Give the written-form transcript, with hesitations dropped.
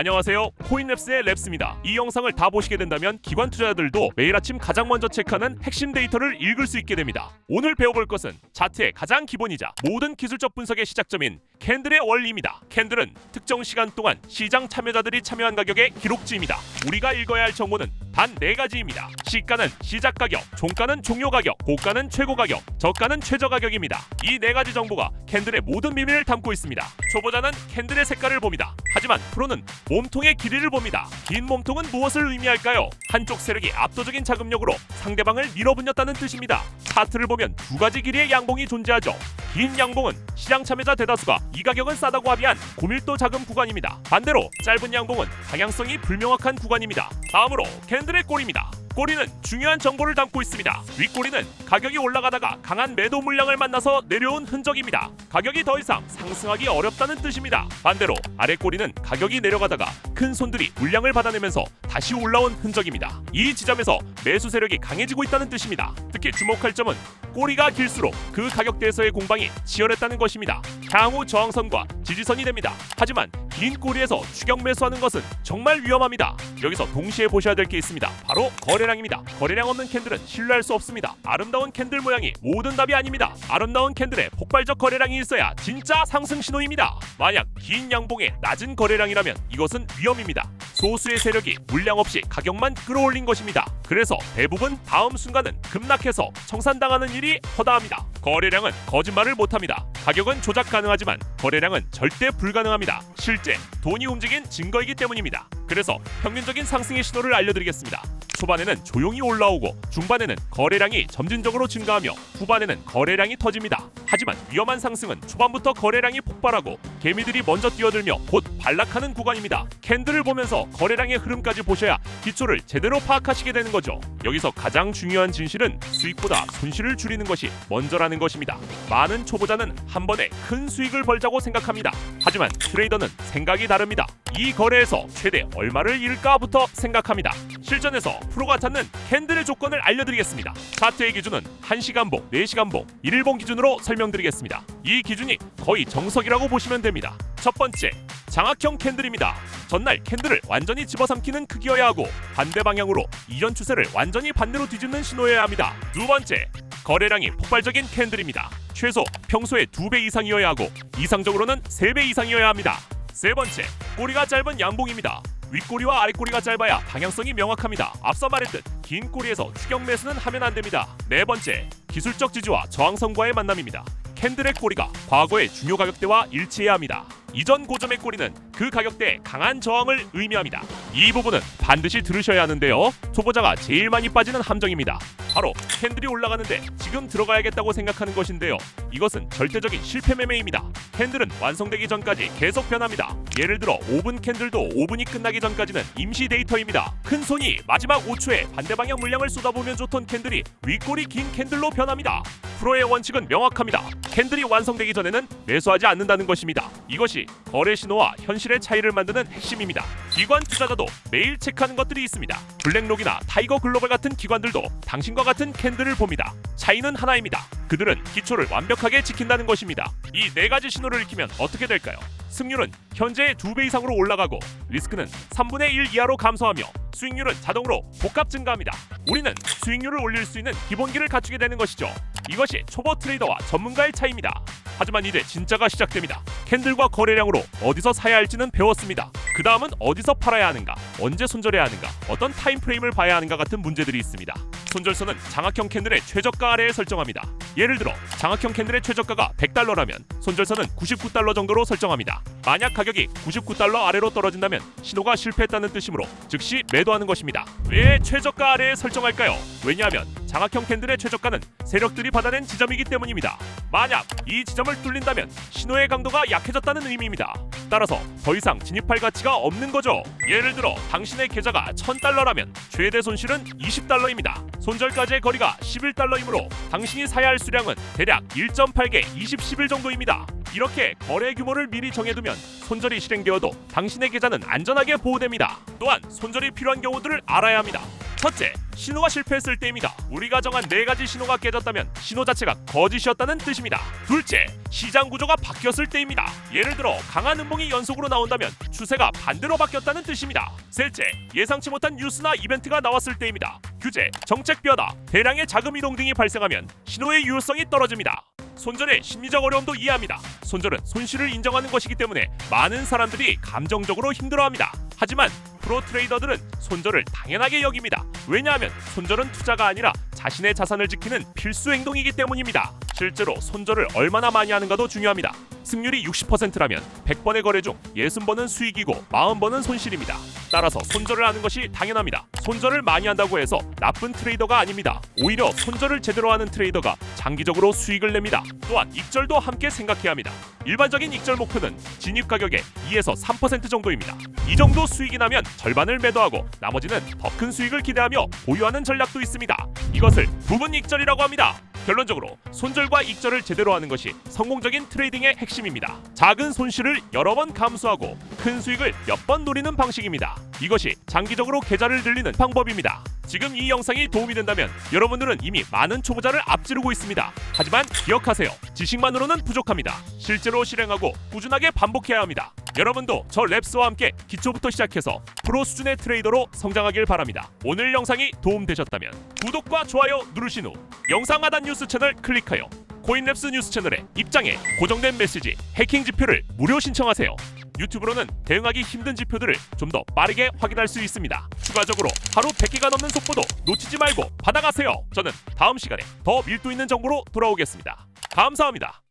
안녕하세요, 코인랩스의 랩스입니다. 이 영상을 다 보시게 된다면 기관 투자자들도 매일 아침 가장 먼저 체크하는 핵심 데이터를 읽을 수 있게 됩니다. 오늘 배워볼 것은 차트의 가장 기본이자 모든 기술적 분석의 시작점인 캔들의 원리입니다. 캔들은 특정 시간 동안 시장 참여자들이 참여한 가격의 기록지입니다. 우리가 읽어야 할 정보는 단 4가지입니다. 시가는 시작 가격, 종가는 종료 가격, 고가는 최고 가격, 저가는 최저 가격입니다. 이 4가지 정보가 캔들의 모든 비밀을 담고 있습니다. 초보자는 캔들의 색깔을 봅니다. 하지만 프로는 몸통의 길이를 봅니다. 긴 몸통은 무엇을 의미할까요? 한쪽 세력이 압도적인 자금력으로 상대방을 밀어붙였다는 뜻입니다. 차트를 보면 2가지 길이의 양봉이 존재하죠. 긴 양봉은 시장 참여자 대다수가 이 가격은 싸다고 합의한 고밀도 자금 구간입니다. 반대로 짧은 양봉은 방향성이 불명확한 구간입니다. 다음으로 캔들의 꼬리입니다. 꼬리는 중요한 정보를 담고 있습니다. 윗꼬리는 가격이 올라가다가 강한 매도 물량을 만나서 내려온 흔적입니다. 가격이 더 이상 상승하기 어렵다는 뜻입니다. 반대로 아랫꼬리는 가격이 내려가다가 큰 손들이 물량을 받아내면서 다시 올라온 흔적입니다. 이 지점에서 매수 세력이 강해지고 있다는 뜻입니다. 특히 주목할 점은 꼬리가 길수록 그 가격대에서의 공방이 치열했다는 것입니다. 향후 저항선과 지지선이 됩니다. 하지만 긴 꼬리에서 추격 매수하는 것은 정말 위험합니다. 여기서 동시에 보셔야 될 게 있습니다. 바로 거래량입니다. 거래량 없는 캔들은 신뢰할 수 없습니다. 아름다운 캔들 모양이 모든 답이 아닙니다. 아름다운 캔들에 폭발적 거래량이 있어야 진짜 상승 신호입니다. 만약 긴 양봉에 낮은 거래량이라면 이것은 위험입니다. 소수의 세력이 물량 없이 가격만 끌어올린 것입니다. 그래서 대부분 다음 순간은 급락해서 청산당하는 일이 허다합니다. 거래량은 거짓말을 못합니다. 가격은 조작 가능하지만 거래량은 절대 불가능합니다. 실제 돈이 움직인 증거이기 때문입니다. 그래서 평균적인 상승의 신호를 알려드리겠습니다. 초반에는 조용히 올라오고 중반에는 거래량이 점진적으로 증가하며 후반에는 거래량이 터집니다. 하지만 위험한 상승은 초반부터 거래량이 폭발하고 개미들이 먼저 뛰어들며 곧 반락하는 구간입니다. 캔들을 보면서 거래량의 흐름까지 보셔야 기초를 제대로 파악하시게 되는 거죠. 여기서 가장 중요한 진실은 수익보다 손실을 줄이는 것이 먼저라는 것입니다. 많은 초보자는 한 번에 큰 수익을 벌자고 생각합니다. 하지만 트레이더는 생각이 다릅니다. 이 거래에서 최대 얼마를 잃을까부터 생각합니다. 실전에서 프로가 찾는 캔들의 조건을 알려드리겠습니다. 차트의 기준은 1시간봉, 4시간봉, 1일봉 기준으로 설명드리겠습니다. 이 기준이 거의 정석이라고 보시면 됩니다. 첫 번째, 장악형 캔들입니다. 전날 캔들을 완전히 집어삼키는 크기여야 하고 반대 방향으로 이전 추세를 완전히 반대로 뒤집는 신호여야 합니다. 두 번째, 거래량이 폭발적인 캔들입니다. 최소 평소의 2배 이상이어야 하고 이상적으로는 3배 이상이어야 합니다. 세 번째, 꼬리가 짧은 양봉입니다. 윗꼬리와 아랫꼬리가 짧아야 방향성이 명확합니다. 앞서 말했듯 긴 꼬리에서 추격 매수는 하면 안 됩니다. 네 번째, 기술적 지지와 저항선과의 만남입니다. 캔들의 꼬리가 과거의 중요 가격대와 일치해야 합니다. 이전 고점의 꼬리는 그 가격대의 강한 저항을 의미합니다. 이 부분은 반드시 들으셔야 하는데요. 초보자가 제일 많이 빠지는 함정입니다. 바로 캔들이 올라가는데 지금 들어가야겠다고 생각하는 것인데요. 이것은 절대적인 실패 매매입니다. 캔들은 완성되기 전까지 계속 변합니다. 예를 들어 5분 캔들도 5분이 끝나기 전까지는 임시 데이터입니다. 큰 손이 마지막 5초에 반대 방향 물량을 쏟아보면 좋던 캔들이 윗꼬리 긴 캔들로 변합니다. 프로의 원칙은 명확합니다. 캔들이 완성되기 전에는 매수하지 않는다는 것입니다. 이것이 거래 신호와 현실의 차이를 만드는 핵심입니다. 기관 투자자도 매일 체크하는 것들이 있습니다. 블랙록이나 타이거 글로벌 같은 기관들도 당신과 같은 캔들을 봅니다. 차이는 하나입니다. 그들은 기초를 완벽하게 지킨다는 것입니다. 이 4가지 신호를 익히면 어떻게 될까요? 승률은 현재의 2배 이상으로 올라가고 리스크는 3분의 1 이하로 감소하며 수익률은 자동으로 복합 증가합니다. 우리는 수익률을 올릴 수 있는 기본기를 갖추게 되는 것이죠. 이것이 초보 트레이더와 전문가의 차이입니다. 하지만 이제 진짜가 시작됩니다. 캔들과 거래량으로 어디서 사야 할지는 배웠습니다. 그 다음은 어디서 팔아야 하는가, 언제 손절해야 하는가, 어떤 타임프레임을 봐야 하는가 같은 문제들이 있습니다. 손절선은 장악형 캔들의 최저가 아래에 설정합니다. 예를 들어 장악형 캔들의 최저가가 $100라면 손절선은 $99 정도로 설정합니다. 만약 가격이 $99 아래로 떨어진다면 신호가 실패했다는 뜻이므로 즉시 매도하는 것입니다. 왜 최저가 아래에 설정할까요? 왜냐하면 장악형 캔들의 최저가는 세력들이 받아낸 지점이기 때문입니다. 만약 이 지점을 뚫린다면 신호의 강도가 약해졌다는 의미입니다. 따라서 더 이상 진입할 가치가 없는 거죠. 예를 들어 당신의 계좌가 $1000라면 최대 손실은 $20입니다. 손절까지의 거리가 $11이므로 당신이 사야 할 수량은 대략 1.8개 20-11 정도입니다. 이렇게 거래 규모를 미리 정해두면 손절이 실행되어도 당신의 계좌는 안전하게 보호됩니다. 또한 손절이 필요한 경우들을 알아야 합니다. 첫째, 신호가 실패했을 때입니다. 우리가 정한 4가지 신호가 깨졌다면 신호 자체가 거짓이었다는 뜻입니다. 둘째, 시장 구조가 바뀌었을 때입니다. 예를 들어 강한 음봉이 연속으로 나온다면 추세가 반대로 바뀌었다는 뜻입니다. 셋째, 예상치 못한 뉴스나 이벤트가 나왔을 때입니다. 규제, 정책 변화, 대량의 자금 이동 등이 발생하면 신호의 유효성이 떨어집니다. 손절의 심리적 어려움도 이해합니다. 손절은 손실을 인정하는 것이기 때문에 많은 사람들이 감정적으로 힘들어합니다. 하지만 프로 트레이더들은 손절을 당연하게 여깁니다. 왜냐하면 손절은 투자가 아니라 자신의 자산을 지키는 필수 행동이기 때문입니다. 실제로 손절을 얼마나 많이 하는가도 중요합니다. 승률이 60%라면 100번의 거래 중 60번은 수익이고 40번은 손실입니다. 따라서 손절을 하는 것이 당연합니다. 손절을 많이 한다고 해서 나쁜 트레이더가 아닙니다. 오히려 손절을 제대로 하는 트레이더가 장기적으로 수익을 냅니다. 또한 익절도 함께 생각해야 합니다. 일반적인 익절 목표는 진입 가격의 2에서 3% 정도입니다. 이 정도 수익이 나면 절반을 매도하고 나머지는 더 큰 수익을 기대하며 보유하는 전략도 있습니다. 이것을 부분 익절이라고 합니다. 결론적으로 손절과 익절을 제대로 하는 것이 성공적인 트레이딩의 핵심입니다. 작은 손실을 여러 번 감수하고 큰 수익을 몇 번 노리는 방식입니다. 이것이 장기적으로 계좌를 늘리는 방법입니다. 지금 이 영상이 도움이 된다면 여러분들은 이미 많은 초보자를 앞지르고 있습니다. 하지만 기억하세요. 지식만으로는 부족합니다. 실제로 실행하고 꾸준하게 반복해야 합니다. 여러분도 저 랩스와 함께 기초부터 시작해서 프로 수준의 트레이더로 성장하길 바랍니다. 오늘 영상이 도움되셨다면 구독과 좋아요 누르신 후 영상 하단 뉴스 채널 클릭하여 코인랩스 뉴스 채널에 입장해 고정된 메시지 해킹 지표를 무료 신청하세요. 유튜브로는 대응하기 힘든 지표들을 좀 더 빠르게 확인할 수 있습니다. 추가적으로 하루 100개가 넘는 속보도 놓치지 말고 받아가세요. 저는 다음 시간에 더 밀도 있는 정보로 돌아오겠습니다. 감사합니다.